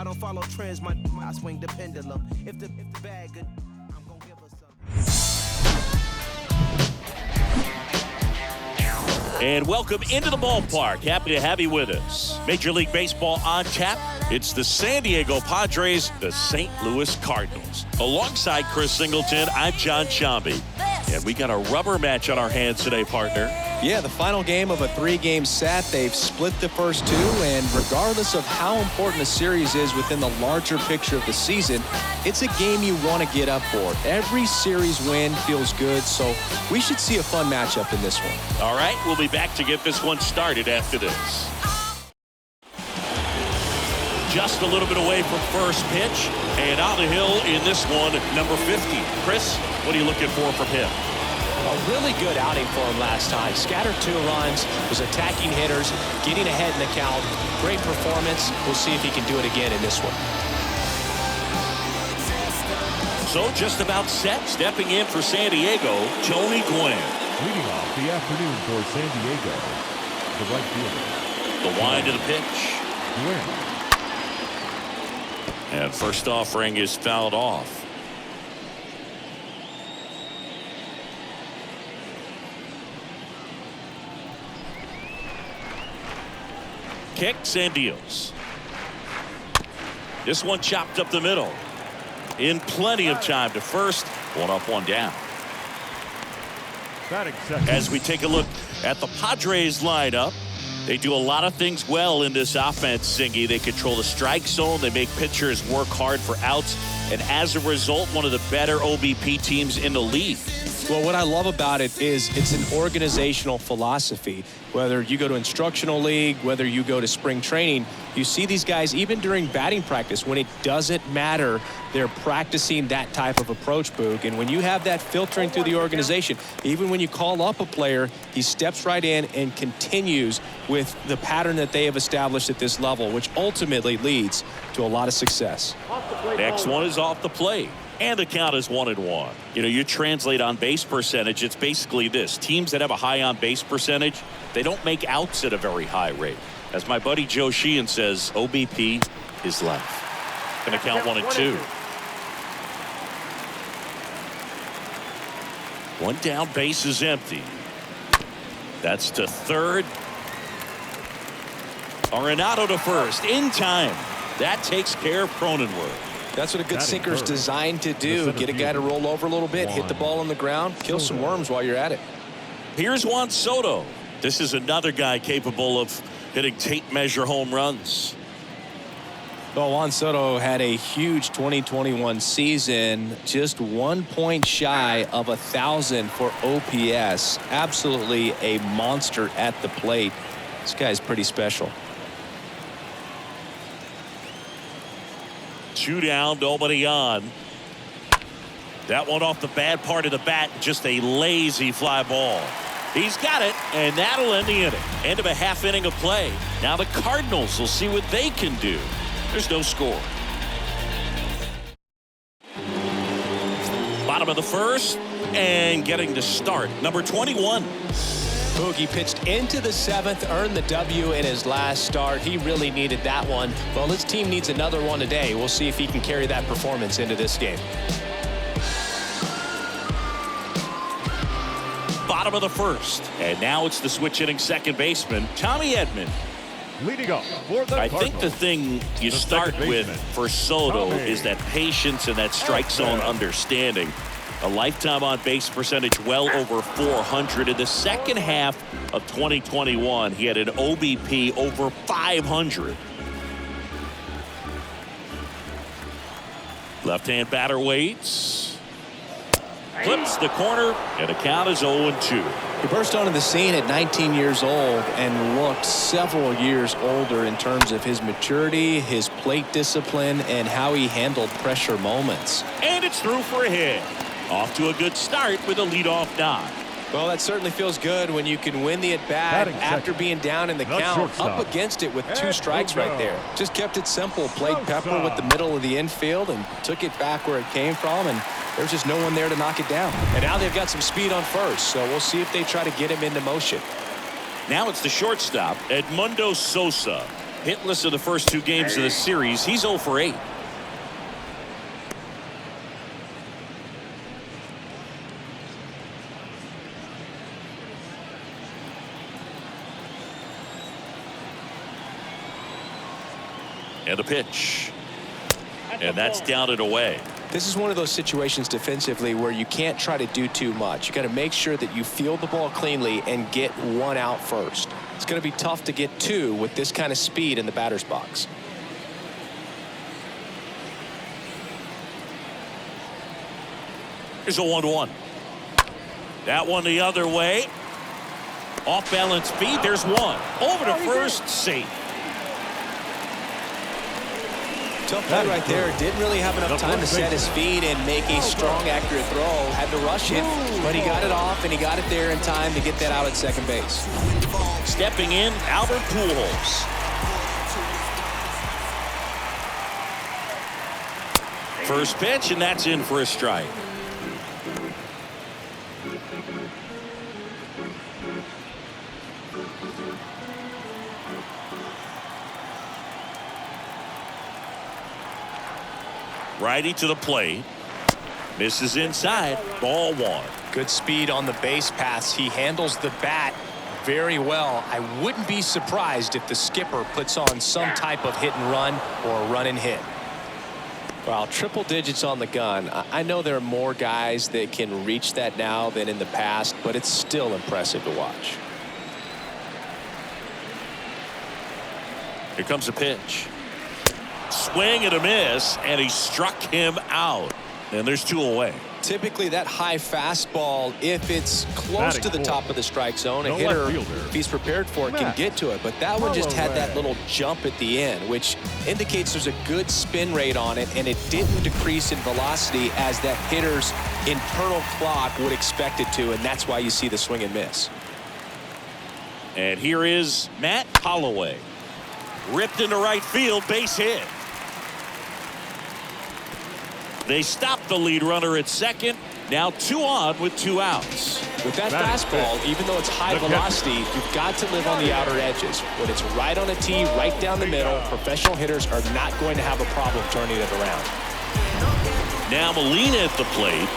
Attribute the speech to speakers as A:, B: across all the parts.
A: I don't follow trends, I swing the pendulum. If the bag good, I'm gonna give us some.
B: And welcome into the ballpark. Happy to have you with us. Major League Baseball on tap. It's the San Diego Padres, the St. Louis Cardinals. Alongside Chris Singleton, I'm John Chambi. And we got a rubber match on our hands today, partner.
C: Yeah, the final game of a 3-game set. They've split the first two, and regardless of how important a series is within the larger picture of the season, it's a game you want to get up for. Every series win feels good, so we should see a fun matchup in this one.
B: All right, we'll be back to get this one started after this. Just a little bit away from first pitch, and on the hill in this one, number 50. Chris, what are you looking for from him?
D: A really good outing for him last time. Scattered 2 runs, was attacking hitters, getting ahead in the count. Great performance. We'll see if he can do it again in this one.
B: So just about set, stepping in for San Diego, Tony Gwynn.
E: Leading off the afternoon for San Diego, the right fielder.
B: The wind of the pitch.
E: Gwynn.
B: And first offering is fouled off. Kicks and deals. This one chopped up the middle. In plenty of time to first. 1 up, 1 down. As we take a look at the Padres lineup, they do a lot of things well in this offense, Singy. They control the strike zone. They make pitchers work hard for outs. And as a result, one of the better OBP teams in the league.
C: Well, what I love about it is it's an organizational philosophy. Whether you go to instructional league, whether you go to spring training, you see these guys even during batting practice when it doesn't matter. They're practicing that type of approach, Boog. And when you have that filtering through the organization, even when you call up a player, he steps right in and continues with the pattern that they have established at this level, which ultimately leads to a lot of success.
B: Next one is off the plate. And the count is 1-1. You know, you translate on base percentage, it's basically this. Teams that have a high on base percentage, they don't make outs at a very high rate. As my buddy Joe Sheehan says, OBP is life. Going to count 1-2. 1 down, base is empty. That's to third. Arenado to first, in time. That takes care of Cronenworth.
C: That's what a good sinker is designed to do. Get a guy to roll over a little bit, hit the ball on the ground, kill some worms while you're at it.
B: Here's Juan Soto. This is another guy capable of hitting tape measure home runs.
C: Well, Juan Soto had a huge 2021 season, just 1 point shy of 1,000 for OPS. Absolutely a monster at the plate. This guy's pretty special.
B: 2 down, nobody on. That one off the bad part of the bat, just a lazy fly ball. He's got it, and that'll end the inning. End of a half inning of play. Now the Cardinals will see what they can do. There's no score. Bottom of the first, and getting to start, number 21.
D: Boogie pitched into the 7th, earned the W in his last start. He really needed that one. Well, his team needs another one today. We'll see if he can carry that performance into this game.
B: Bottom of the first, and now it's the switch hitting second baseman, Tommy Edman.
E: Leading up for the
B: I
E: Cardinals,
B: think the thing you start with for Soto is that patience and that strike zone understanding. A lifetime on base percentage well over 400. In the second half of 2021, he had an OBP over 500. Left-hand batter waits. Clips the corner, and the count is 0-2.
C: He burst onto the scene at 19 years old and looked several years older in terms of his maturity, his plate discipline, and how he handled pressure moments.
B: And it's through for a hit. Off to a good start with a leadoff knock.
C: Well, that certainly feels good when you can win the at-bat after being down in the count, up against it with 2 strikes right there. Just kept it simple, played pepper with the middle of the infield and took it back where it came from, and there's just no one there to knock it down. And now they've got some speed on first, so we'll see if they try to get him into motion.
B: Now it's the shortstop, Edmundo Sosa. Hitless in the first 2 games of the series. He's 0 for 8. And a pitch. And that's down and away.
D: This is one of those situations defensively where you can't try to do too much. You got to make sure that you field the ball cleanly and get 1 out first. It's going to be tough to get 2 with this kind of speed in the batter's box.
B: Here's a 1-1. That one the other way. Off balance feed. There's one. Over to first. Safe.
D: Tough play right there. Didn't really have enough time to set his feet and make a strong, accurate throw. Had to rush it, but he got it off, and he got it there in time to get that out at second base.
B: Stepping in, Albert Pujols. First pitch, and that's in for a strike. Righty to the plate. Misses inside. Ball 1.
D: Good speed on the base paths. He handles the bat very well. I wouldn't be surprised if the skipper puts on some type of hit and run or run and hit. Well, triple digits on the gun. I know there are more guys that can reach that now than in the past, but it's still impressive to watch.
B: Here comes a pitch. Swing and a miss, and he struck him out. And there's 2 away.
D: Typically that high fastball, if it's close to the top of the strike zone, a hitter, if he's prepared for it, can get to it. But that one just had that little jump at the end, which indicates there's a good spin rate on it, and it didn't decrease in velocity as that hitter's internal clock would expect it to, and that's why you see the swing and miss.
B: And here is Matt Holloway. Ripped into right field, base hit. They stopped the lead runner at second. Now 2 on with 2 outs.
D: With that fastball, even though it's high velocity, you've got to live on the outer edges. When it's right on a tee, right down the middle, professional hitters are not going to have a problem turning it around.
B: Now Molina at the plate.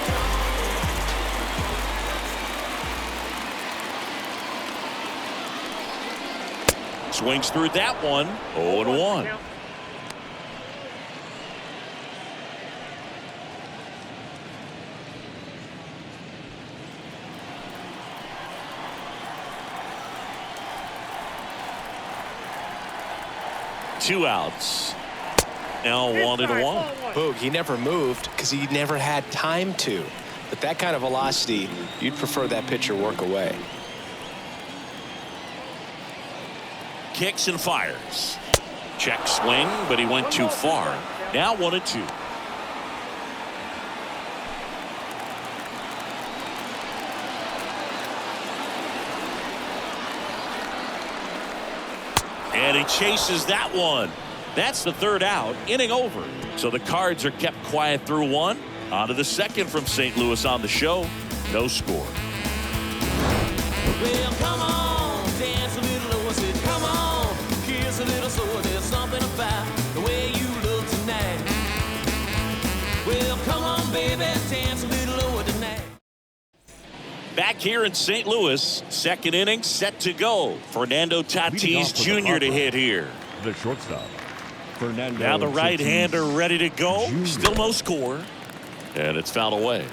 B: Swings through that one. 0-1. Two outs. Now 1-1.
D: Boog, he never moved because he never had time to. But that kind of velocity, you'd prefer that pitcher work away.
B: Kicks and fires. Check swing, but he went too far. Now 1-2. And he chases that one. That's the 3rd out. Inning over. So the Cards are kept quiet through 1. On to the 2nd from St. Louis on the show. No score.
A: Well, come on, dance a little, what's it? Come on, kiss a little, so there's something about the way you look tonight. Well, come on, baby, dance a little over tonight.
B: Back here in St. Louis, 2nd inning set to go. Fernando Tatis Jr. to hit here.
E: The shortstop, Fernando.
B: Now the right-hander
E: Tatis
B: ready to go.
E: Jr.
B: Still no score. And it's fouled away.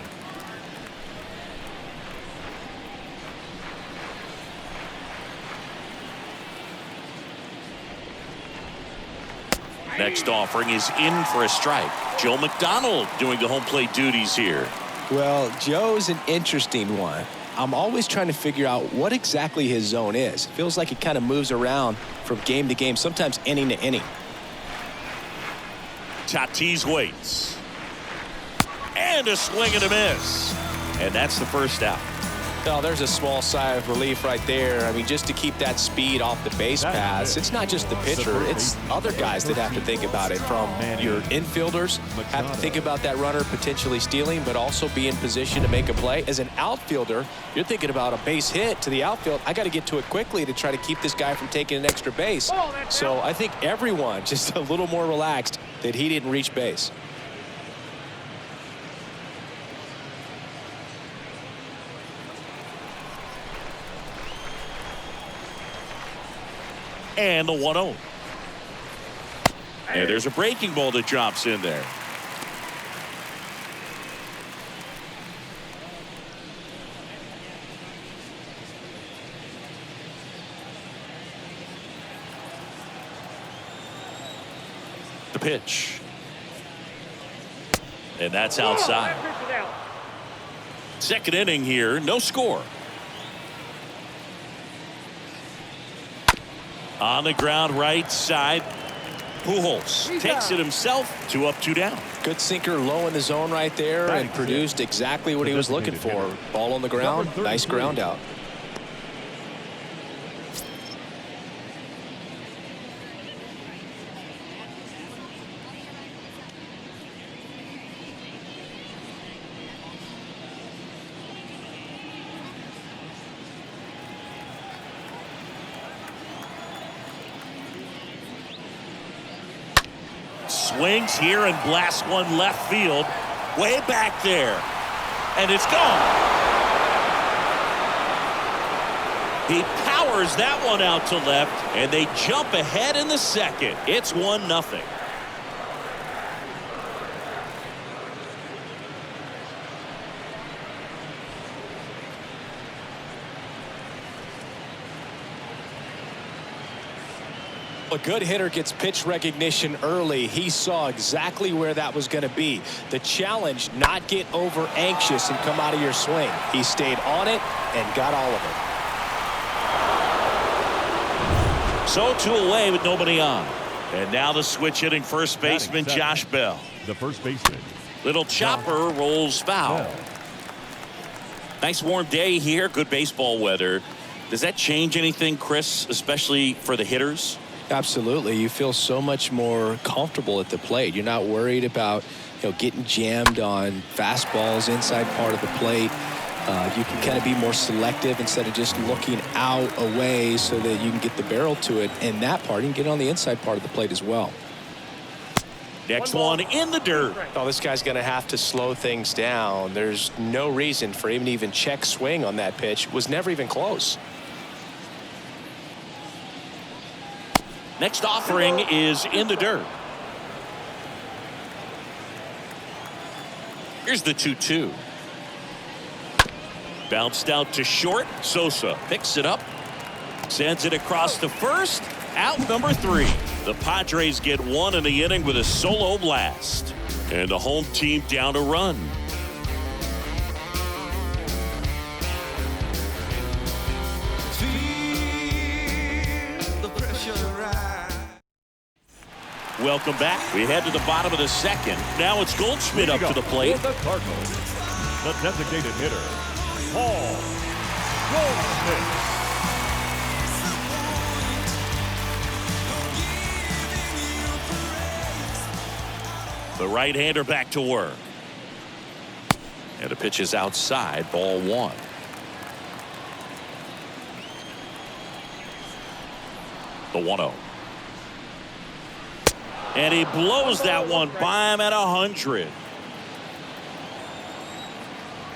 B: Next offering is in for a strike. Joe McDonald doing the home plate duties here.
D: Well, Joe's an interesting one. I'm always trying to figure out what exactly his zone is. It feels like he kind of moves around from game to game, sometimes inning to inning.
B: Tatis waits. And a swing and a miss. And that's the 1st out.
D: Oh, there's a small sigh of relief right there. I mean, just to keep that speed off the base paths. It's not just the pitcher. It's other guys that have to think about it. From your infielders have to think about that runner potentially stealing, but also be in position to make a play. As an outfielder, you're thinking about a base hit to the outfield. I got to get to it quickly to try to keep this guy from taking an extra base. So I think everyone just a little more relaxed that he didn't reach base.
B: And the 1-0. And there's a breaking ball that drops in there. The pitch. And that's outside. Second inning here, no score. On the ground right side, Pujols takes it himself. 2 up, 2 down.
D: Good sinker low in the zone right there and produced exactly what he was looking for. Ball on the ground, nice ground out.
B: Swings here and blasts one left field. Way back there. And it's gone. He powers that one out to left, and they jump ahead in the second. It's 1-0.
D: A good hitter gets pitch recognition early. He saw exactly where that was going to be. The challenge, not get over anxious and come out of your swing. He stayed on it and got all of it.
B: So 2 away with nobody on. And now the switch hitting first baseman Josh Bell.
E: The first baseman.
B: Little chopper rolls foul. Nice warm day here. Good baseball weather. Does that change anything, Chris, especially for the hitters?
D: Absolutely. You feel so much more comfortable at the plate. You're not worried about, getting jammed on fastballs inside part of the plate. You can kind of be more selective instead of just looking out away so that you can get the barrel to it. And that part, you can get on the inside part of the plate as well.
B: Next one in the dirt.
D: Oh, this guy's going to have to slow things down. There's no reason for him to even check swing on that pitch. It was never even close.
B: Next offering is in the dirt. Here's the 2-2. Bounced out to short. Sosa picks it up. Sends it across to first. Out number 3. The Padres get 1 in the inning with a solo blast. And the home team down a run. Welcome back. We head to the bottom of the second. Now it's Goldschmidt up to the plate.
E: For the Cardinals, the designated hitter, Paul Goldschmidt.
B: The right-hander back to work. And the pitch is outside, ball 1. The 1-0. And he blows that one by him at 100.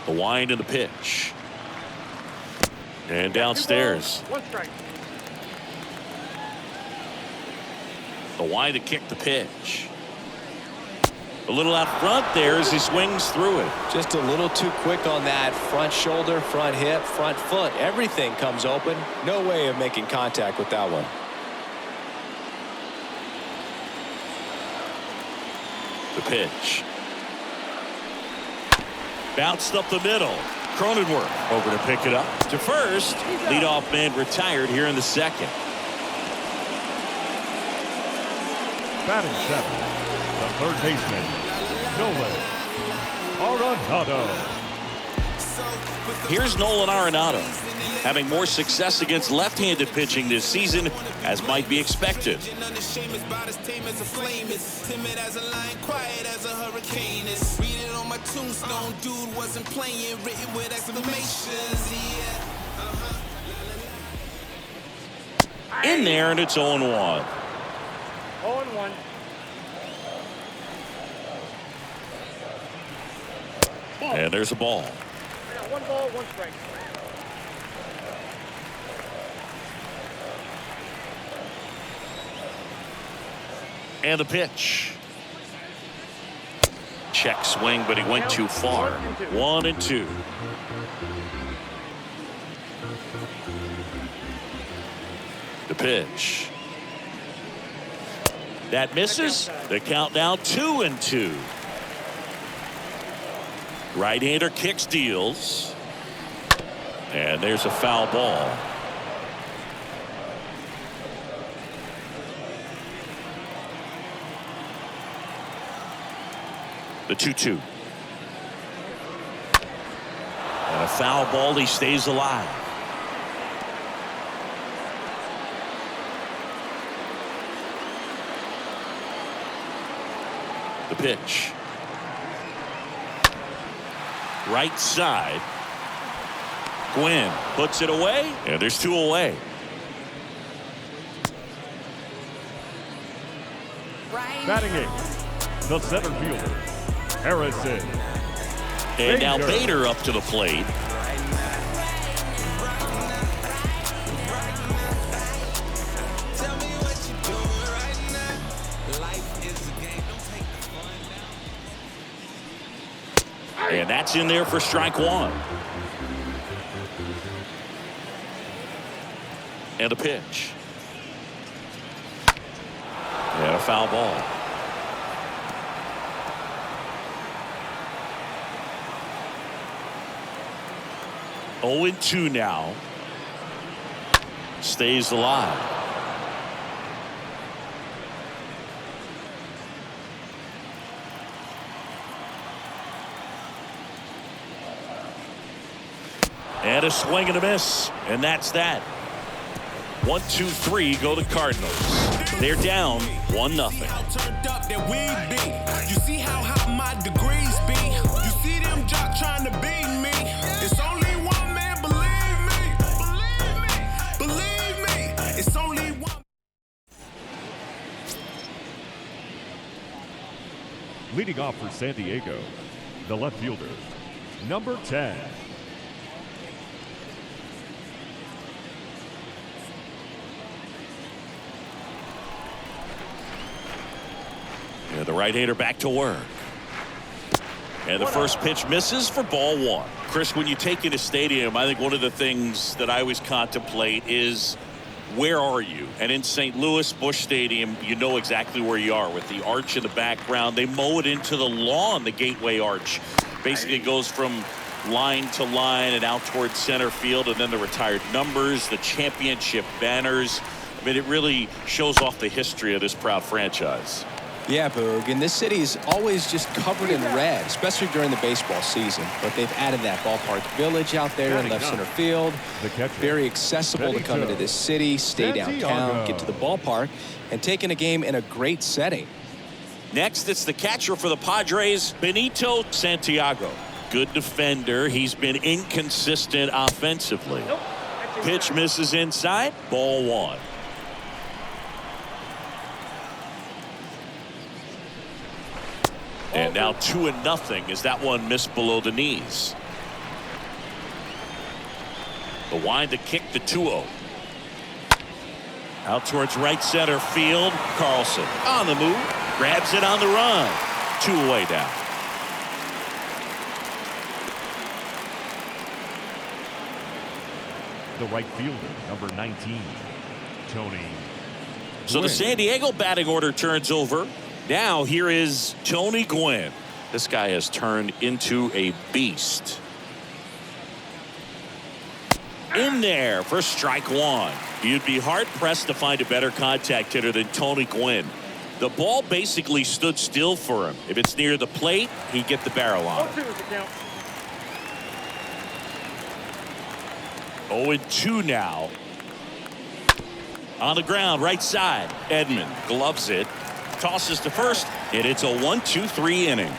B: The wind and the pitch. And downstairs. The wind to kick the pitch. A little out front there as he swings through it.
D: Just a little too quick on that front shoulder, front hip, front foot. Everything comes open. No way of making contact with that one.
B: The pitch. Bounced up the middle. Cronenworth over to pick it up. To first. Leadoff man retired here in the second.
E: Batting 7, the third baseman, Nolan Arenado.
B: Here's Nolan Arenado, having more success against left-handed pitching this season, as might be expected. In there, and it's 0-1.
E: 0-1.
B: And there's a ball.
E: One ball, one strike.
B: And the pitch. Check swing, but he went too far. 1-2. The pitch. That misses. The count now 2-2. Right-hander kicks, deals. And there's a foul ball. The 2-2. And a foul ball. He stays alive. The pitch. Right side. Gwynn puts it away, and there's 2 away.
E: Batting eighth, the center fielder, Harrison.
B: And now Bader up to the plate. And that's in there for strike 1. And a pitch. And a foul ball. Oh, 0-2 now. Stays alive. And a swing and a miss. And that's that. 1, 2, 3 go the Cardinals. They're down 1-0.
A: You see how high my degrees be. You see them jock trying to beat me. It's only one man, believe me. Believe me. It's only one.
E: Leading off for San Diego, the left fielder, number 10.
B: And the right-hander back to work. And the first pitch misses for ball 1. Chris, when you take in a stadium, I think one of the things that I always contemplate is, where are you? And in St. Louis, Busch Stadium, you know exactly where you are with the arch in the background. They mow it into the lawn, the Gateway Arch. Basically goes from line to line and out towards center field, and then the retired numbers, the championship banners. I mean, it really shows off the history of this proud franchise.
C: Yeah, Boog, and this city is always just covered in red, especially during the baseball season. But they've added that ballpark village out there in left center field. Very accessible to come into this city, stay downtown, get to the ballpark, and taking a game in a great setting.
B: Next, it's the catcher for the Padres, Benito Santiago. Good defender. He's been inconsistent offensively. Pitch misses inside, ball 1. And now 2-0 as that one missed below the knees. The wind to kick the 2-0. Out towards right center field. Carlson on the move. Grabs it on the run. 2 away down.
E: The right fielder, number 19, Tony.
B: So the San Diego batting order turns over. Now here is Tony Gwynn. This guy has turned into a beast. In there for strike 1. You'd be hard-pressed to find a better contact hitter than Tony Gwynn. The ball basically stood still for him. If it's near the plate, he'd get the barrel on it. 0-2 now. On the ground, right side. Edman gloves it. Tosses to first, and it's a 1-2-3 inning.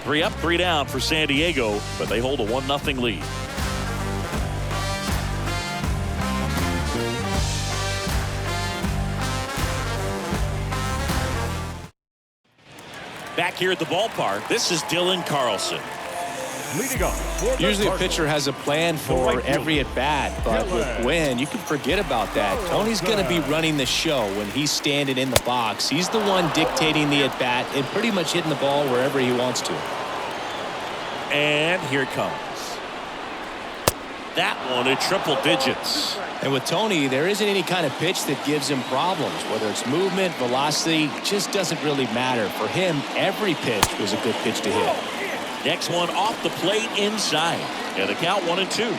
B: 3 up, 3 down for San Diego, but they hold a 1-0 lead. Back here at the ballpark, this is Dylan Carlson.
E: Leading up.
C: Usually a pitcher has a plan for every at-bat, but with Gwynn, you can forget about that. Tony's going to be running the show when he's standing in the box. He's the one dictating the at-bat and pretty much hitting the ball wherever he wants to.
B: And here it comes. That one at triple digits.
C: And with Tony, there isn't any kind of pitch that gives him problems. Whether it's movement, velocity, just doesn't really matter. For him, every pitch was a good pitch to hit.
B: Next one off the plate inside. And the count 1-2.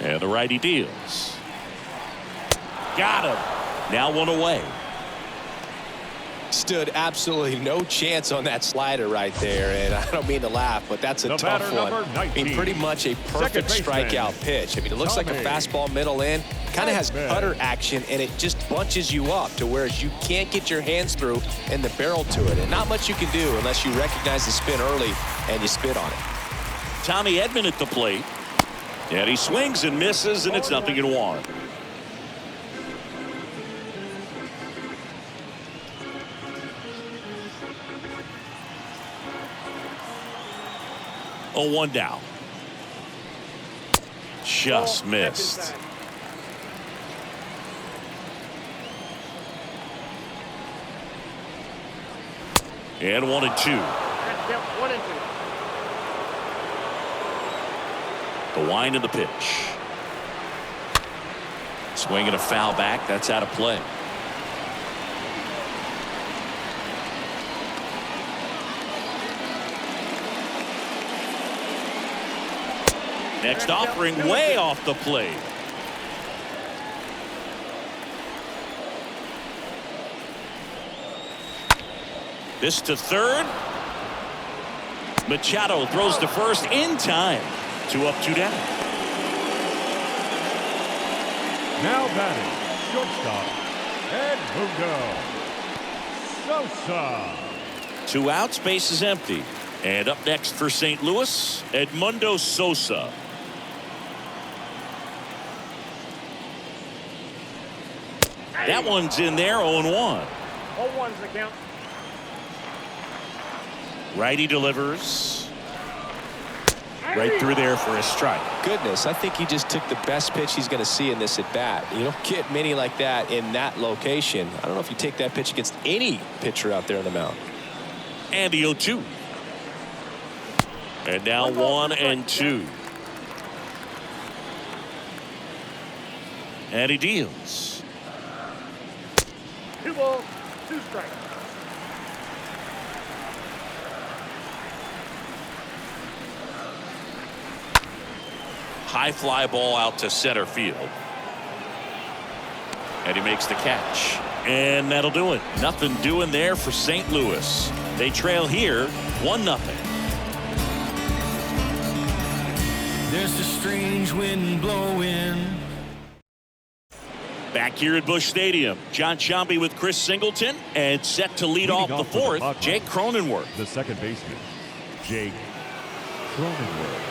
B: And the righty deals. Got him. Now 1 away.
D: Stood absolutely no chance on that slider right there, and I don't mean to laugh, but that's a tough one. I mean, pretty much a perfect strikeout pitch. I mean, it looks like a fastball middle in, kind of has cutter action, and it just bunches you up to where you can't get your hands through and the barrel to it, and not much you can do unless you recognize the spin early and you spit on it.
B: Tommy Edman at the plate, and he swings and misses, and it's 0-1. Oh, 1 down. Just missed. And 1-2. The wind of the pitch. Swinging a foul back. That's out of play. Next offering way off the plate. This to third. Machado throws to first in time. 2 up, 2 down.
E: Now batting, shortstop, Edmundo Sosa.
B: 2 outs, base is empty. And up next for St. Louis, Edmundo Sosa. That one's in there, 0-1.
F: 0-1's the count.
B: Righty delivers. Right through there for a strike.
D: Goodness, I think he just took the best pitch he's going to see in this at bat. You don't get many like that in that location. I don't know if you take that pitch against any pitcher out there on the mound.
B: And the 0-2. And now 1-2. And he deals.
F: 2 balls, 2 strikes.
B: High fly ball out to center field. And he makes the catch. And that'll do it. Nothing doing there for St. Louis. They trail here 1-0.
A: There's a strange wind blowing.
B: Back here at Busch Stadium, John Sciambi with Chris Singleton, and set to lead off the fourth, Jake Cronenworth.
E: The second baseman, Jake Cronenworth.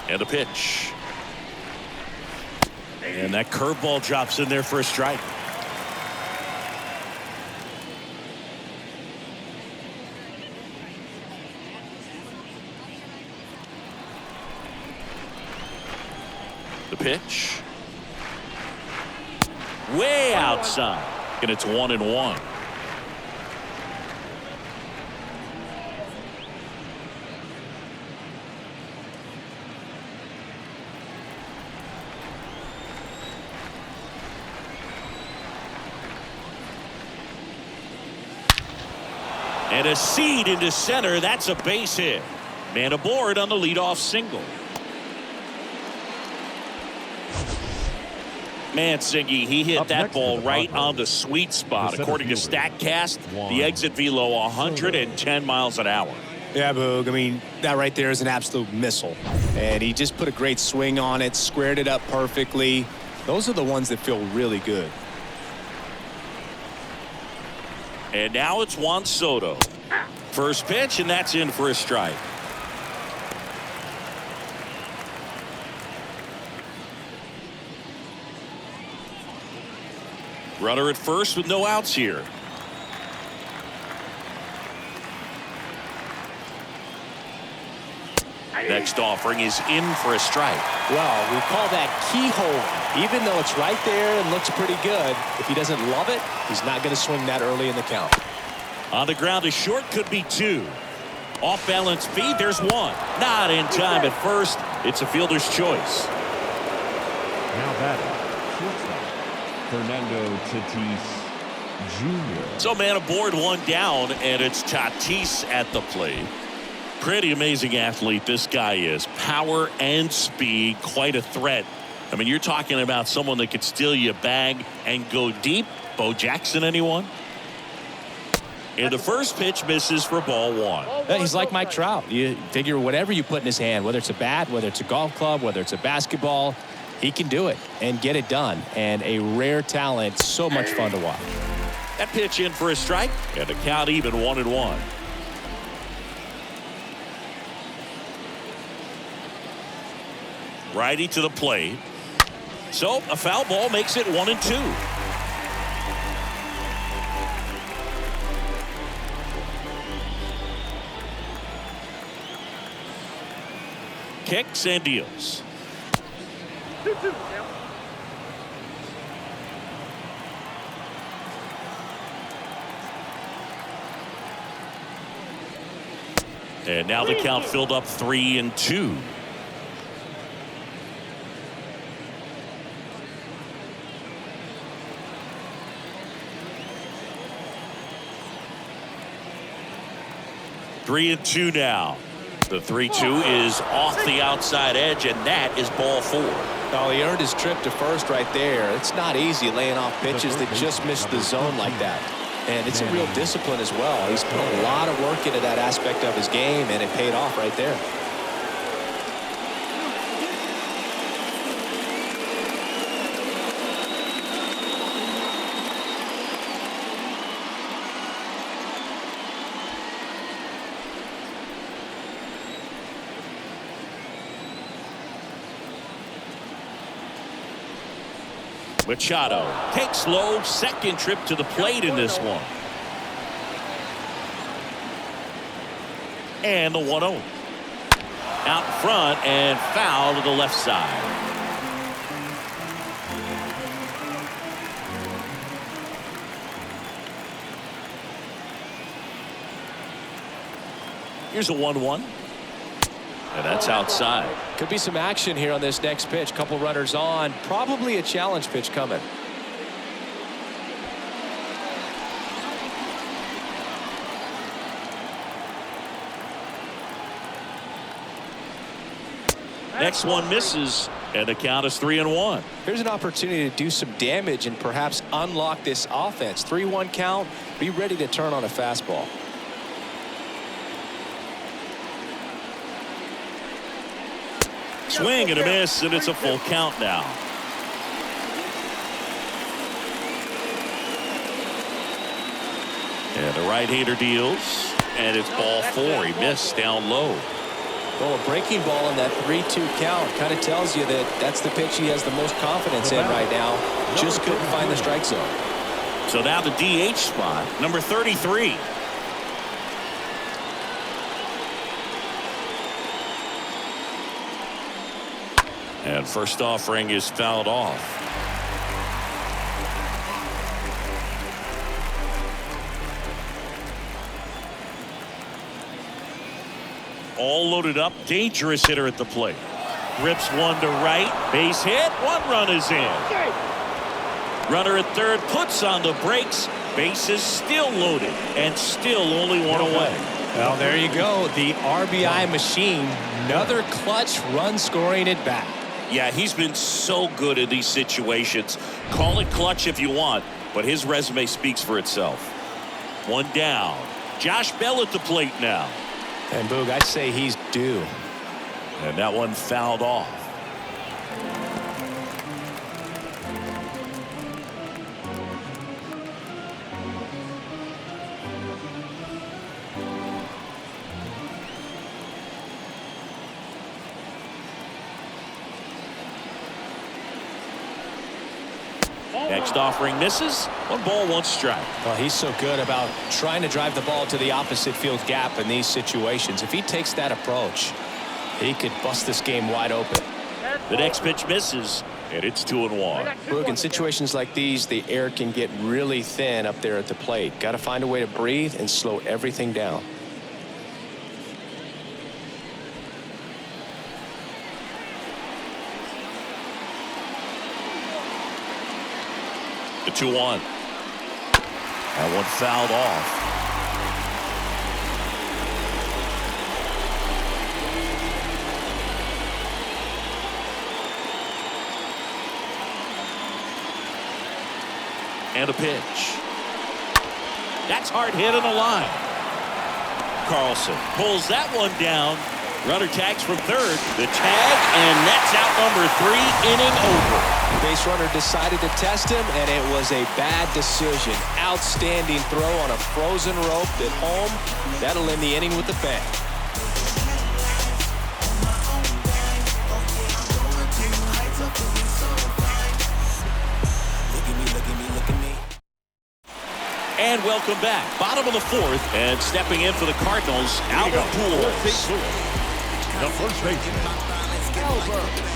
B: And a pitch. And that curveball drops in there for a strike. The pitch. Way outside. And it's 1-1. And a seed into center. That's a base hit. Man aboard on the leadoff single. Mancini, he hit that ball right on the sweet spot. According to StatCast, the exit velo 110 miles an hour.
C: Yeah, Boog. I mean, that right there is an absolute missile. And he just put a great swing on it, squared it up perfectly. Those are the ones that feel really good.
B: And now it's Juan Soto. First pitch, and that's in for a strike. Runner at first with no outs here. Next offering is in for a strike.
D: Well, we call that keyhole. Even though it's right there and looks pretty good, if he doesn't love it, he's not going to swing that early in the count.
B: On the ground, a short could be two. Off balance speed, there's one. Not in time at first. It's a fielder's choice.
E: Now batting, shortstop, Fernando Tatis Jr.
B: So man aboard, one down, and it's Tatis at the plate. Pretty amazing athlete this guy is. Power and speed, quite a threat. I mean, you're talking about someone that could steal you a bag and go deep. Bo Jackson, anyone? And the first pitch misses for ball one.
C: He's like Mike Trout. You figure whatever you put in his hand, whether it's a bat, whether it's a golf club, whether it's a basketball, he can do it and get it done. And a rare talent, so much fun to watch.
B: That pitch in for a strike, and the count even 1-1. Righty to the plate. So a foul ball makes it 1-2. Kicks and deals.
F: 2-2.
B: And now the count filled up 3-2. Three and two now. The 3-2 is off the outside edge, and that is ball four.
D: Oh, he earned his trip to first right there. It's not easy laying off pitches that just miss the zone like that. And it's a real discipline as well. He's put a lot of work into that aspect of his game, and it paid off right there.
B: Machado takes low, second trip to the plate in this one. And the 1-0. Out front and foul to the left side. Here's a 1-1. And that's outside.
D: Could be some action here on this next pitch. Couple runners on. Probably a challenge pitch coming.
B: Next one misses, and the count is 3-1.
D: Here's an opportunity to do some damage and perhaps unlock this offense. 3-1 count. Be ready to turn on a fastball.
B: Swing and a miss, and it's a full count now. And the right-hander deals, and it's ball four. He missed down low.
D: Well, a breaking ball in that 3-2 count kind of tells you that that's the pitch he has the most confidence in right now. Just couldn't find the strike zone.
B: So now the DH spot, number 33. And first offering is fouled off. All loaded up, dangerous hitter at the plate. Rips one to right, base hit, one run is in. Runner at third puts on the brakes. Bases still loaded and still only one away.
C: Well, there you go. The RBI machine. Another clutch run scoring at bat.
B: Yeah, he's been so good in these situations. Call it clutch if you want, but his resume speaks for itself. One down. Josh Bell at the plate now.
C: And Boog, I'd say he's due.
B: And that one fouled off. Next offering misses. 1 ball, 1 strike.
C: Well, he's so good about trying to drive the ball to the opposite field gap in these situations. If he takes that approach, he could bust this game wide open.
B: The next pitch misses, and it's 2-1.
C: Boog, in situations like these, the air can get really thin up there at the plate. Got to find a way to breathe and slow everything down.
B: The 2-1. That one fouled off. And a pitch. That's hard hit on the line. Carlson pulls that one down. Runner tags from third. The tag, and that's out number 3, inning over.
C: Base runner decided to test him, and it was a bad decision. Outstanding throw on a frozen rope at home. That'll end the inning with a bang.
B: And welcome back. Bottom of the 4th, and stepping in for the Cardinals, Albert Pujols.
E: The first baseman, Albert Pujols.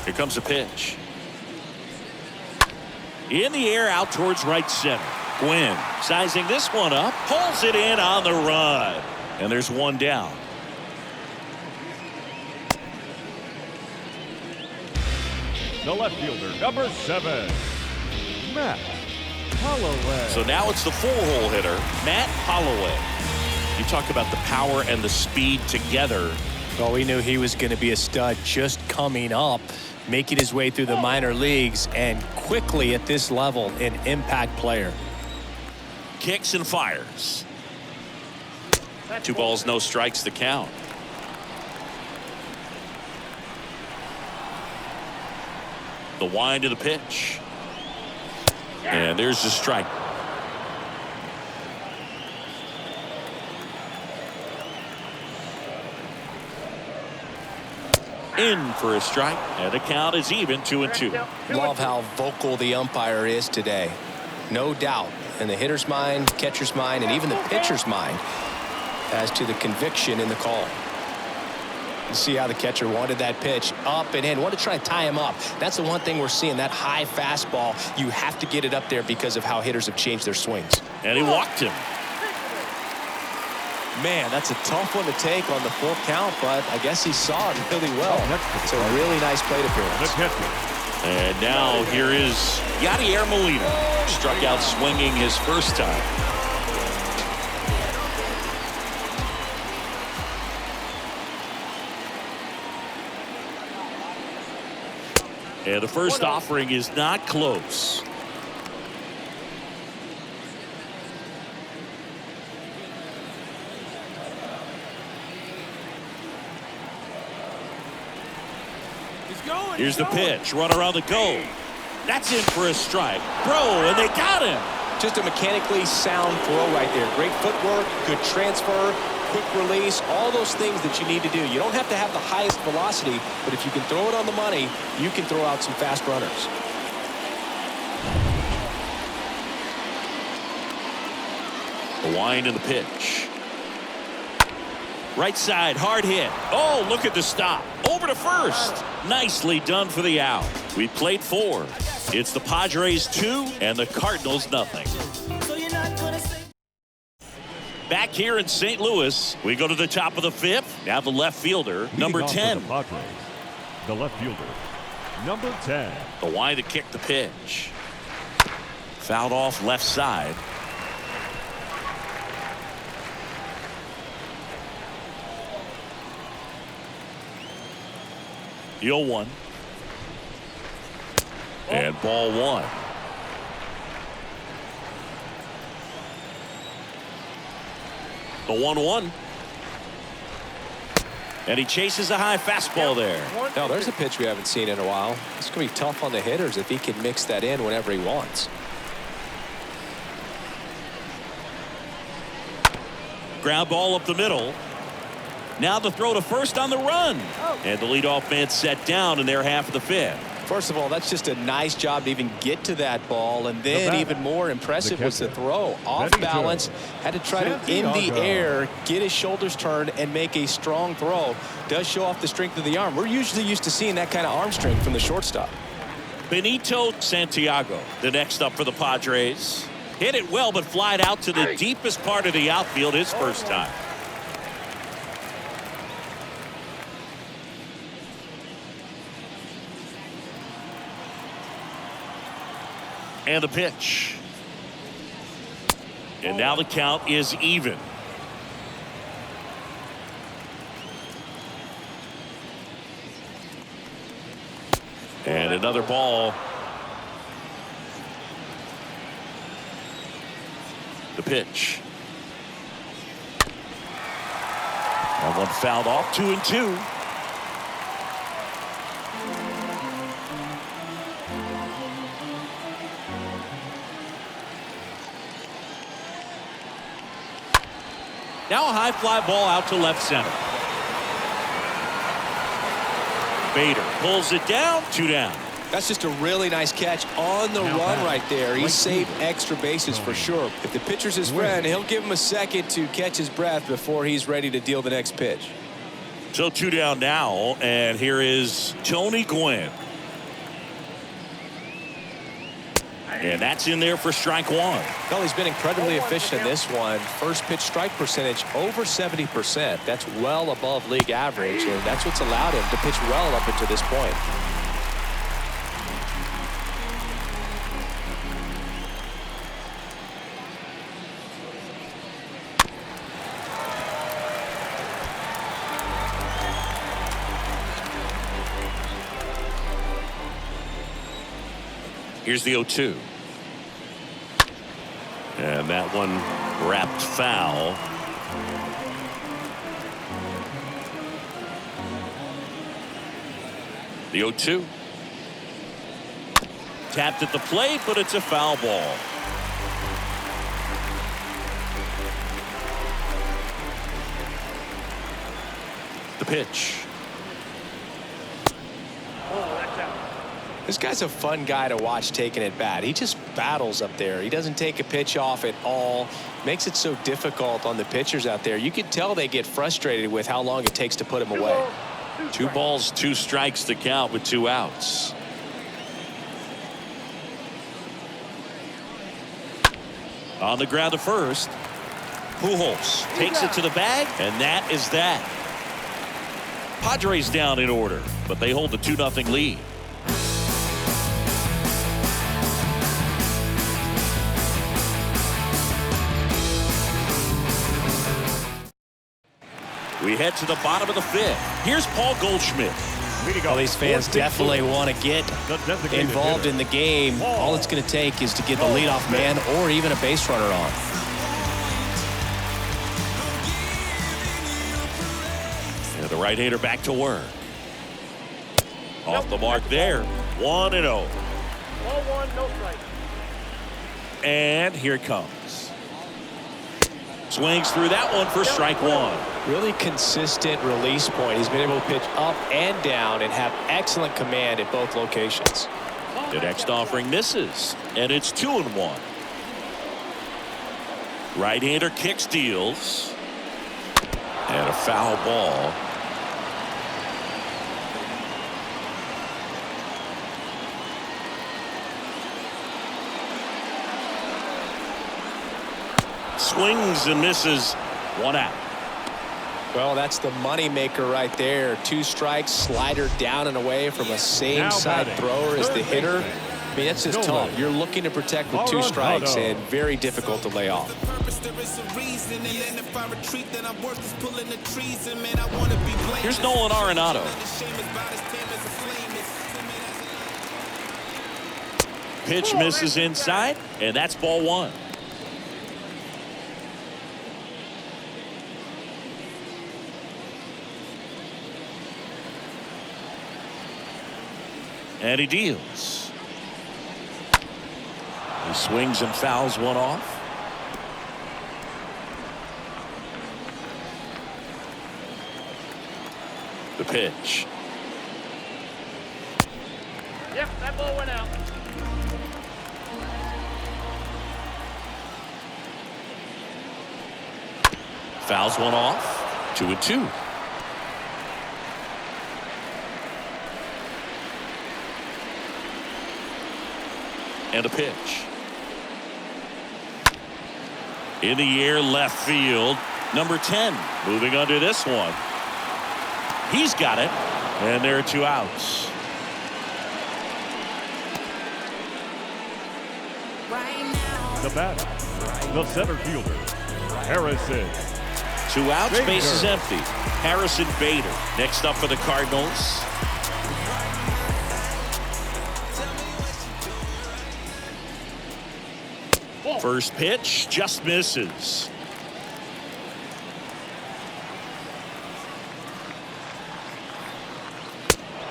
B: Here comes a pitch. In the air, out towards right center. Gwynn sizing this one up, pulls it in on the run. And there's 1 down.
E: The left fielder, number 7, Matt Holloway.
B: So now it's the 4-hole hitter, Matt Holloway. You talk about the power and the speed together.
C: Well, we knew he was going to be a stud just coming up, making his way through the minor leagues, and quickly at this level, an impact player.
B: Kicks and fires. 2 balls, no strikes to count. The wind of the pitch. And there's the strike. In for a strike, and the count is even 2-2.
C: Love how vocal the umpire is today. No doubt in the hitter's mind, catcher's mind, and even the pitcher's mind as to the conviction in the call. You see how the catcher wanted that pitch up and in. Wanted to try to tie him up. That's the one thing we're seeing, that high fastball. You have to get it up there because of how hitters have changed their swings.
B: And he walked him.
C: Man, that's a tough one to take on the 4th count, but I guess he saw it really well. It's a really nice plate appearance.
B: And now here is Yadier Molina. Struck out swinging his first time. And the first offering is not close. Here's the pitch. Run around the go. That's in for a strike. And they got him.
C: Just a mechanically sound throw right there. Great footwork, good transfer, quick release, all those things that you need to do. You don't have to have the highest velocity, but if you can throw it on the money, you can throw out some fast runners.
B: The wind and the pitch. Right side, hard hit. Oh, look at the stop. Over to first. Nicely done for the out. We played 4. It's the Padres 2 and the Cardinals nothing. Back here in St. Louis, we go to the top of the 5th. Now the left fielder, number 10.
E: The Padres, the left fielder, number 10.
B: The Y to kick the pitch. Fouled off left side. The 0-1. And ball 1. The 1-1. And he chases a high fastball there.
D: Now there's a pitch we haven't seen in a while. It's going to be tough on the hitters if he can mix that in whenever he wants.
B: Ground ball up the middle. Now the throw to first on the run. And the leadoff man set down in their half of the 5th.
D: First of all, that's just a nice job to even get to that ball. And then even more impressive was the throw. Off balance, had to try to, in the air, get his shoulders turned and make a strong throw. Does show off the strength of the arm. We're usually used to seeing that kind of arm strength from the shortstop.
B: Benito Santiago, the next up for the Padres. Hit it well, but flied out to the deepest part of the outfield his first time. And the pitch. And now the count is even. And another ball. The pitch. And one fouled off, 2-2. Now a high fly ball out to left center. Bader pulls it down, 2 down.
D: That's just a really nice catch on the run right there. He saved extra bases for sure. If the pitcher's his friend, he'll give him a second to catch his breath before he's ready to deal the next pitch.
B: So 2 down now, and here is Tony Gwynn. And that's in there for strike 1.
D: Well, he's been incredibly efficient in this one. First pitch strike percentage over 70%. That's well above league average, and that's what's allowed him to pitch well up until this point.
B: Here's the 0-2. And that one wrapped foul. The 0-2. Tapped at the plate, but it's a foul ball. The pitch.
D: This guy's a fun guy to watch taking at bat. He just battles up there. He doesn't take a pitch off at all. Makes it so difficult on the pitchers out there. You can tell they get frustrated with how long it takes to put him away.
B: 2 balls, 2 strikes to count with 2 outs. On the ground to first. Pujols takes it to the bag, and that is that. Padres down in order, but they hold the 2-0 lead. We head to the bottom of the 5th. Here's Paul Goldschmidt.
C: Well, these fans definitely want to get involved in the game. All it's going to take is to get the leadoff man or even a base runner on.
B: And the right-hander back to work. Off the mark there. 1-0.
F: Ball 1, no strike.
B: And here it comes. Swings through that one for strike 1.
D: Really consistent release point. He's been able to pitch up and down and have excellent command at both locations.
B: The next offering misses, and it's 2-1. Right-hander kick steals. And a foul ball. Swings and misses. 1 out.
D: Well, that's the money maker right there. 2 strikes, slider down and away from a same side thrower as the hitter. I mean, that's just tough. You're looking to protect with 2 strikes and very difficult to lay off.
B: Here's Nolan Arenado. Pitch misses inside, and that's ball 1. And he deals. He swings and fouls one off. The pitch.
F: Yep, that ball went out.
B: Fouls one off. 2-2. And a pitch. In the air, left field. Number 10 moving under this one. He's got it. And there are 2 outs.
E: The batter, the center fielder, Harrison.
B: 2 outs,
E: Bader.
B: base is empty. Harrison Bader next up for the Cardinals. First pitch just misses.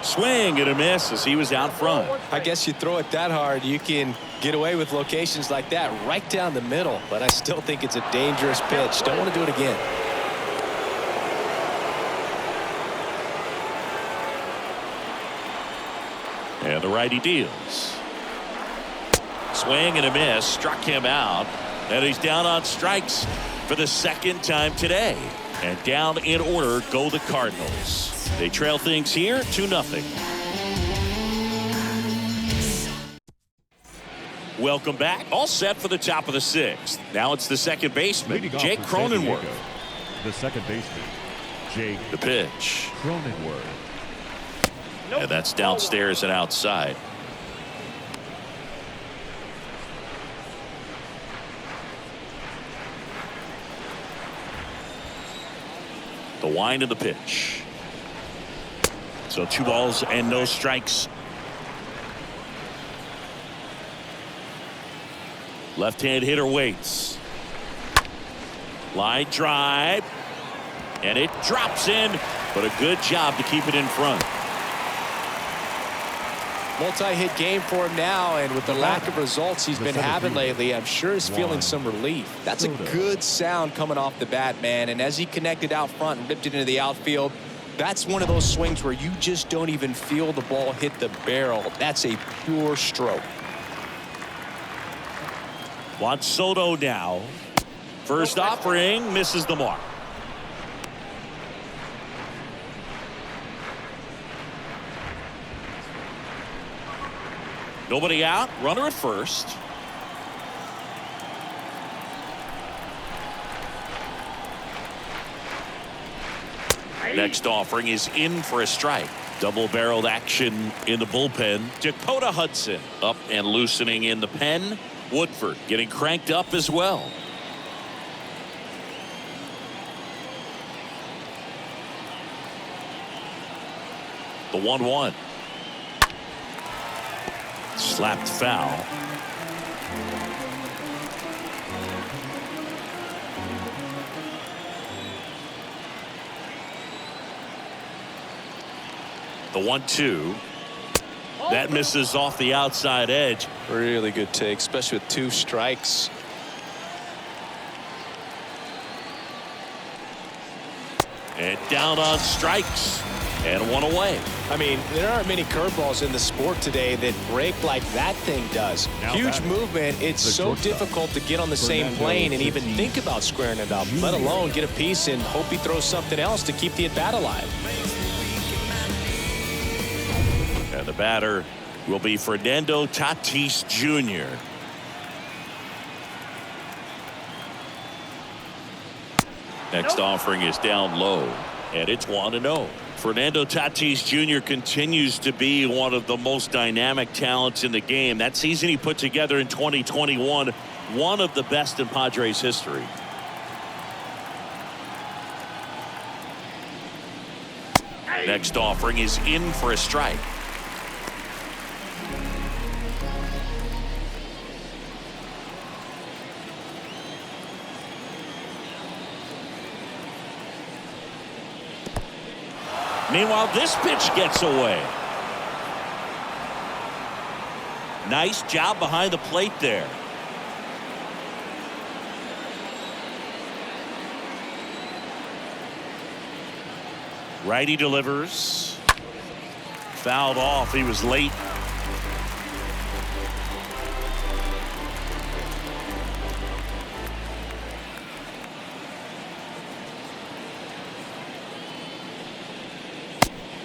B: Swing and a miss as he was out front.
D: I guess you throw it that hard, you can get away with locations like that right down the middle. But I still think it's a dangerous pitch. Don't want to do it again.
B: And the righty deals. Swing and a miss, struck him out, and he's down on strikes for the 2nd time today. And down in order go the Cardinals. They trail things here 2-0. Welcome back. All set for the top of the 6th. Now it's the second baseman, Jake Cronenworth.
E: The second baseman, Jake.
B: The pitch.
E: Cronenworth.
B: And that's downstairs and outside. The wind of the pitch. So 2 balls and no strikes. Left-hand hitter waits. Line drive. And it drops in, but a good job to keep it in front.
D: Multi-hit game for him now, and with the lack of results he's been having lately, I'm sure he's feeling some relief. That's a good sound coming off the bat, man, and as he connected out front and ripped it into the outfield, that's one of those swings where you just don't even feel the ball hit the barrel. That's a pure stroke.
B: Juan Soto now. First offering misses the mark. Nobody out. Runner at first. Next offering is in for a strike. Double-barreled action in the bullpen. Dakota Hudson up and loosening in the pen. Woodford getting cranked up as well. The 1-1. Slapped foul. The 1-2. That misses off the outside edge.
D: Really good take, especially with 2 strikes.
B: And down on strikes. And 1 away.
D: I mean, there aren't many curveballs in the sport today that break like that thing does. Huge movement. It's so difficult to get on the same plane and even think about squaring it up, let alone get a piece and hope he throws something else to keep the at-bat alive.
B: And the batter will be Fernando Tatis Jr. Next offering is down low, and it's 1-0. Fernando Tatis Jr. continues to be one of the most dynamic talents in the game. That season he put together in 2021, one of the best in Padres history. Next offering is in for a strike. Meanwhile, this pitch gets away. Nice job behind the plate there. Righty delivers. Fouled off. He was late.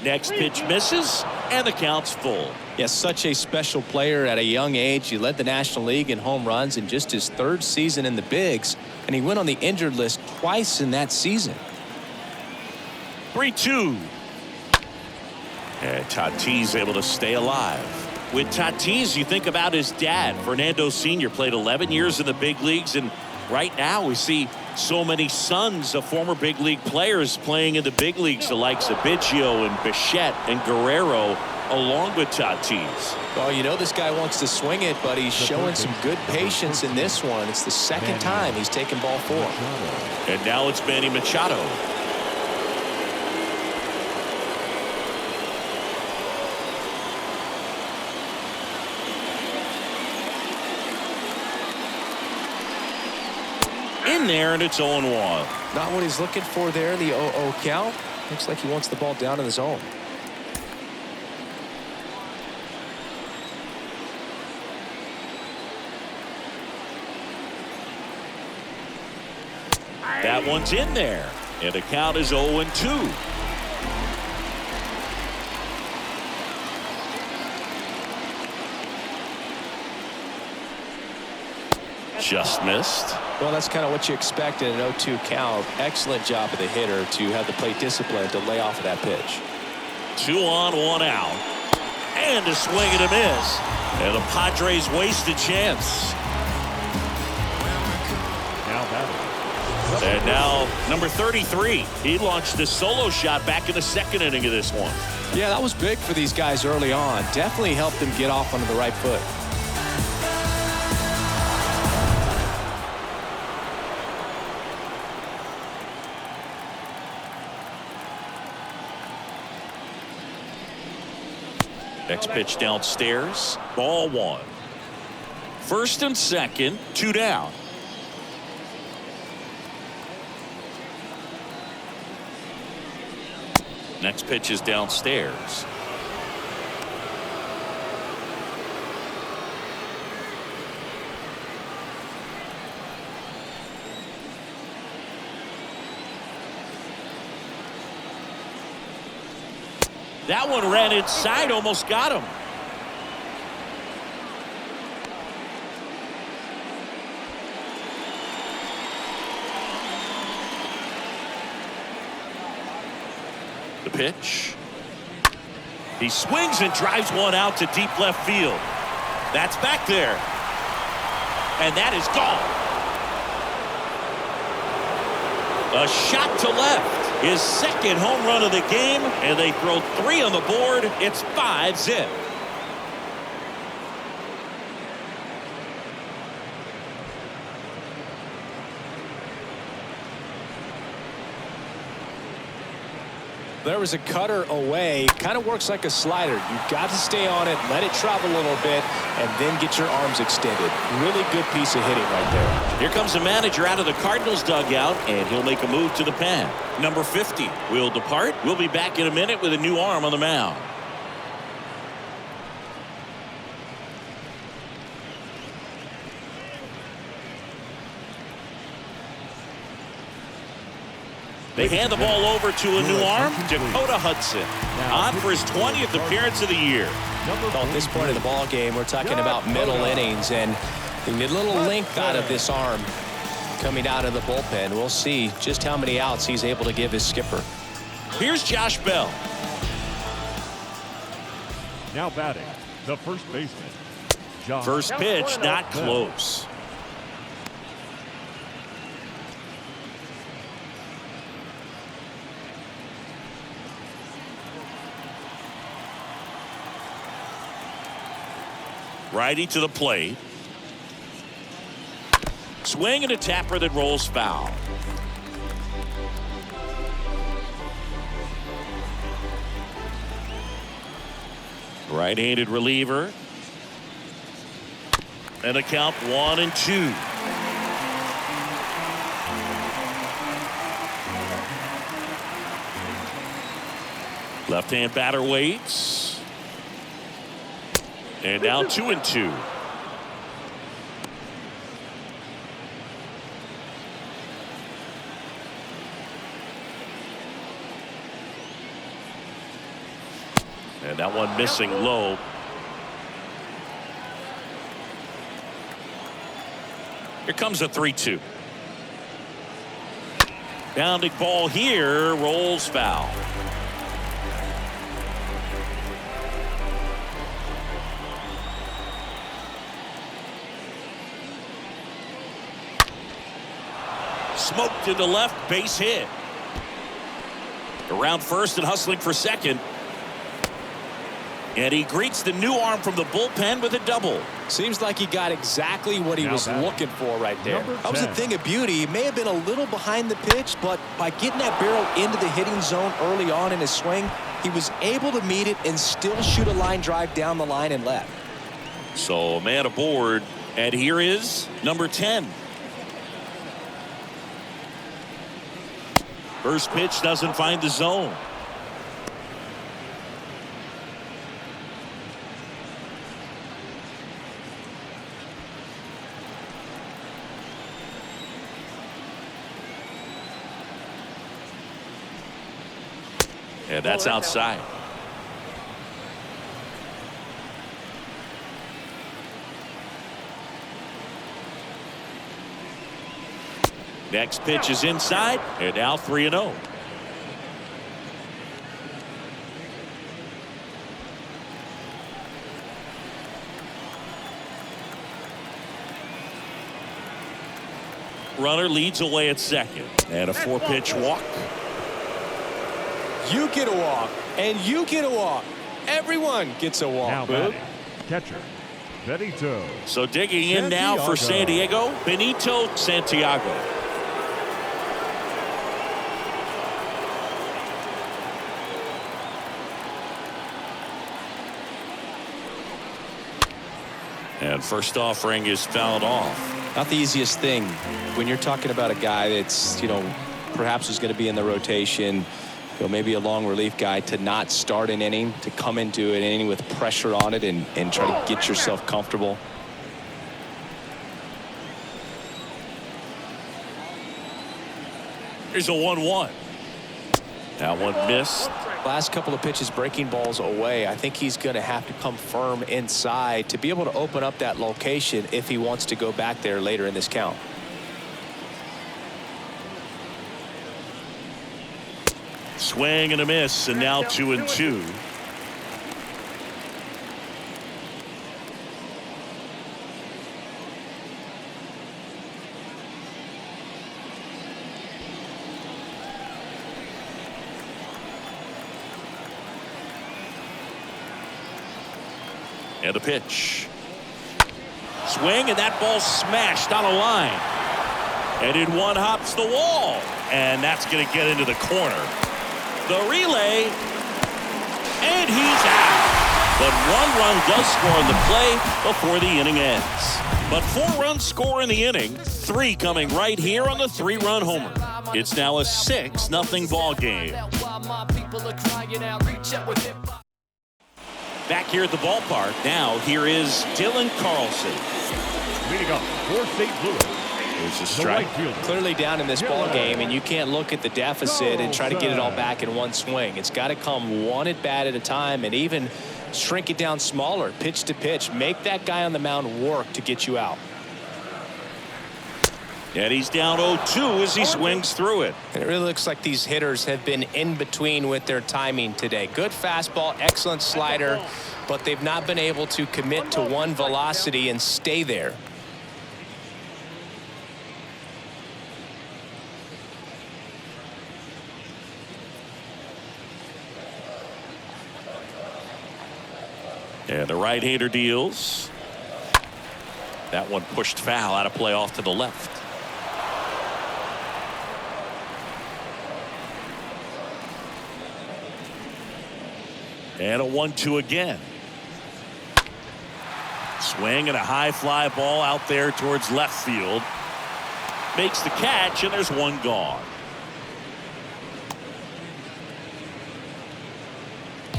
B: Next pitch misses, and the count's full.
C: Yes, such a special player at a young age. He led the National League in home runs in just his 3rd season in the bigs, and he went on the injured list twice in that season.
B: 3-2. And Tatis able to stay alive. With Tatis, you think about his dad. Fernando Sr. played 11 years in the big leagues, and right now we see so many sons of former big league players playing in the big leagues, the likes of Biggio and Bichette and Guerrero, along with Tatis.
C: Well, you know this guy wants to swing it, but he's showing some good patience in this one. It's the second time he's taken ball 4.
B: And now it's Manny Machado. In there, and it's 0-1.
C: Not what he's looking for there, the 0-0 count. Looks like he wants the ball down in the zone.
B: That one's in there, and the count is 0-2. Just missed.
C: Well, that's kind of what you expect in an 0-2 count. Excellent job of the hitter to have the plate discipline to lay off of that pitch.
B: 2 on, 1 out. And a swing and a miss. And the Padres waste a chance. And now number 33. He launched a solo shot back in the 2nd inning of this one.
C: Yeah, that was big for these guys early on. Definitely helped them get off onto the right foot.
B: Next pitch downstairs. Ball 1. 1st and 2nd, 2 down. Next pitch is downstairs. That one ran inside, almost got him. The pitch. He swings and drives one out to deep left field. That's back there. And that is gone. A shot to left. His 2nd home run of the game, and they throw 3 on the board. It's 5-zip.
C: There was a cutter away. Kind of works like a slider. You've got to stay on it, let it travel a little bit, and then get your arms extended. Really good piece of hitting right there.
B: Here comes the manager out of the Cardinals dugout, and he'll make a move to the pen. Number 50 will depart. We'll be back in a minute with a new arm on the mound. They hand the ball over to a new arm, Dakota Hudson, on for his 20th appearance of the year.
C: Well, at this point of the ball game, we're talking about middle innings, and you need a little length out of this arm. coming out of the bullpen. We'll see just how many outs he's able to give his skipper.
B: Here's Josh Bell.
E: Now batting, the first baseman, Josh.
B: First pitch, not close. Righty to the plate. Swing and a tapper that rolls foul. Right-handed reliever. And a count 1-2. Left-hand batter waits. And now 2-2. And that one missing low. Here comes a 3-2. Bounding ball here, rolls foul. Smoked into left, base hit. Around first and hustling for second. And he greets the new arm from the bullpen with a double.
C: Seems like he got exactly what he was looking for right there.
D: That was a thing of beauty. He may have been a little behind the pitch, but by getting that barrel into the hitting zone early on in his swing, he was able to meet it and still shoot a line drive down the line and left.
B: So a man aboard, and here is number 10. First pitch doesn't find the zone. And that's outside. Next pitch is inside, and now 3-0. Runner leads away at second, and a 4-pitch walk.
C: You get a walk, and you get a walk. Everyone gets a walk.
E: Now batting, catcher, Benito.
B: So digging in now for San Diego, Benito Santiago. And first offering is fouled off.
C: Not the easiest thing when you're talking about a guy that's, perhaps is going to be in the rotation, maybe a long relief guy, to not start an inning, to come into an inning with pressure on it and try to get yourself comfortable.
B: Here's a 1-1. That one missed.
C: Last couple of pitches breaking balls away. I think he's going to have to come firm inside to be able to open up that location if he wants to go back there later in this count.
B: Swing and a miss, and now 2-2. And a pitch. Swing, and that ball smashed on a line. And in one hops the wall. And that's going to get into the corner. The relay. And he's out. But one run does score on the play before the inning ends. But 4 runs score in the inning. 3 coming right here on the 3-run homer. It's now a 6-0 ball game. Back here at the ballpark. Now here is Dylan Carlson.
E: Leading up for St. Louis.
B: There's a strike.
C: Clearly down in this ball game, and you can't look at the deficit and try to get it all back in one swing. It's got to come one at bat at a time, and even shrink it down smaller, pitch to pitch. Make that guy on the mound work to get you out.
B: And he's down 0-2 as he swings through it.
C: And it really looks like these hitters have been in between with their timing today. Good fastball, excellent slider, but they've not been able to commit to one velocity and stay there.
B: And the right-hander deals. That one pushed foul, out of play off to the left. And a 1-2 again. Swing and a high fly ball out there towards left field. Makes the catch, and there's one gone.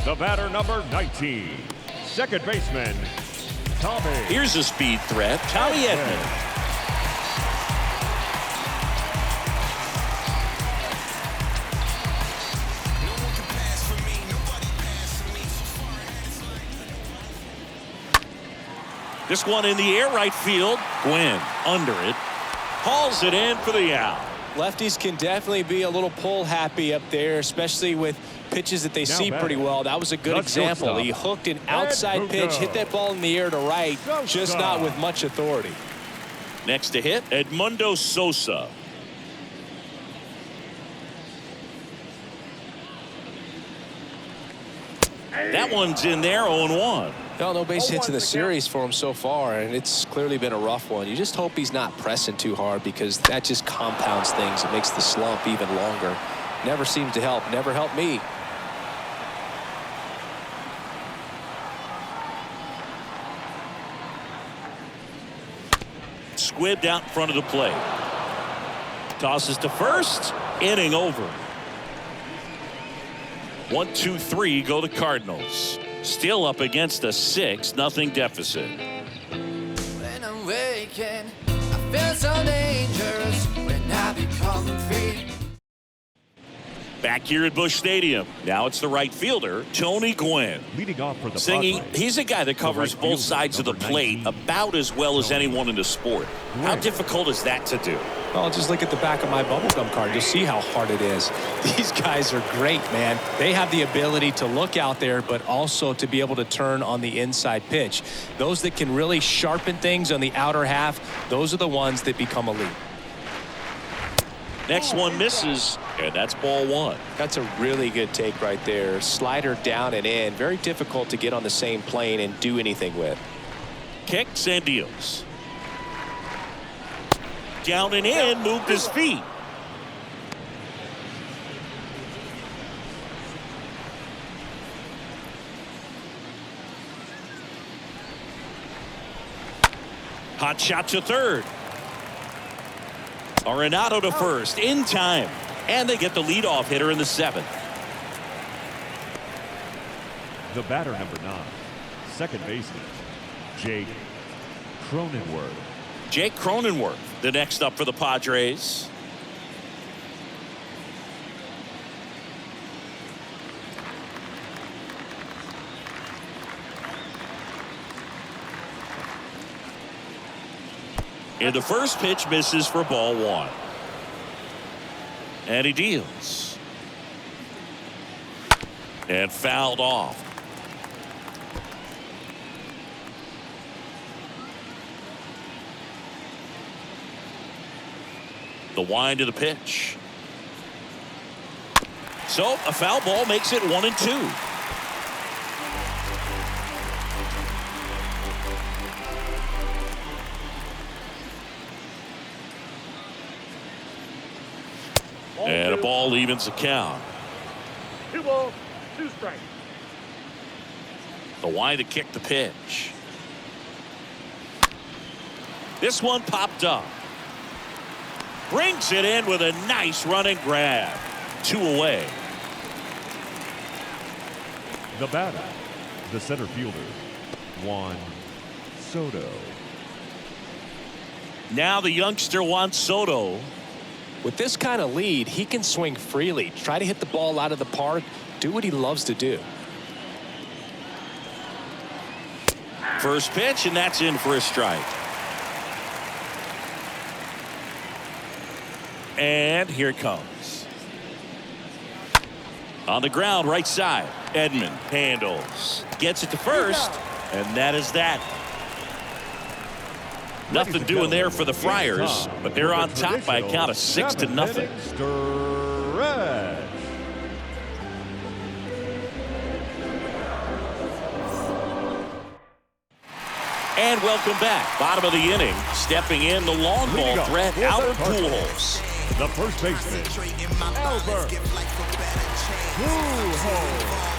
E: The batter, number 19, second baseman, Tommy.
B: Here's a speed threat, Tommy Edman. This one in the air, right field. Gwynn under it. Hauls it in for the out.
C: Lefties can definitely be a little pull happy up there, especially with pitches that they see pretty well. That was a good example. He hooked an outside pitch, hit that ball in the air to right, just not with much authority.
B: Next to hit, Edmundo Sosa. That one's in there, 0-1.
C: No base hits in the series for him so far, and it's clearly been a rough one. You just hope he's not pressing too hard, because that just compounds things. It makes the slump even longer. Never seems to help. Never helped me.
B: Squibbed out in front of the plate. Tosses to first. Inning over. 1-2-3 go the Cardinals. Still up against a 6-0 deficit.
A: When I'm waking, I feel so dangerous when I become free.
B: Back here at Busch Stadium. Now it's the right fielder, Tony Gwynn.
E: Leading off for the
B: Singing,
E: Padres,
B: he's a guy that covers both sides of the plate about as well as anyone in the sport. How difficult is that to do?
C: Well, just look at the back of my bubblegum card. You'll see how hard it is. These guys are great, man. They have the ability to look out there, but also to be able to turn on the inside pitch. Those that can really sharpen things on the outer half, those are the ones that become elite.
B: Next one misses, and that's ball one.
C: That's a really good take right there. Slider down and in. Very difficult to get on the same plane and do anything with.
B: Kicks and deals. Down and in, moved his feet. Hot shot to third. Arenado to first in time, and they get the leadoff hitter in the 7th.
E: the batter, number 9, second baseman, Jake Cronenworth.
B: Jake Cronenworth, the next up for the Padres. And the first pitch misses for ball one. And he deals. And fouled off. The wind of the pitch. So a foul ball makes it 1-2. And a ball evens the count.
F: 2 balls, 2 strikes.
B: The wind to kick the pitch. This one popped up. Brings it in with a nice running grab. 2 away.
E: The batter, the center fielder, Juan Soto.
B: Now the youngster Juan Soto.
C: With this kind of lead, he can swing freely, try to hit the ball out of the park, do what he loves to do.
B: First pitch, and that's in for a strike. And here it comes. On the ground, right side. Edman handles. Gets it to first. And that is that. Nothing doing there for the Friars, but they're on top by a count of 6-0. And welcome back. Bottom of the inning. Stepping in the long ball threat, Albert Pujols.
E: The first baseman, Albert Pujols.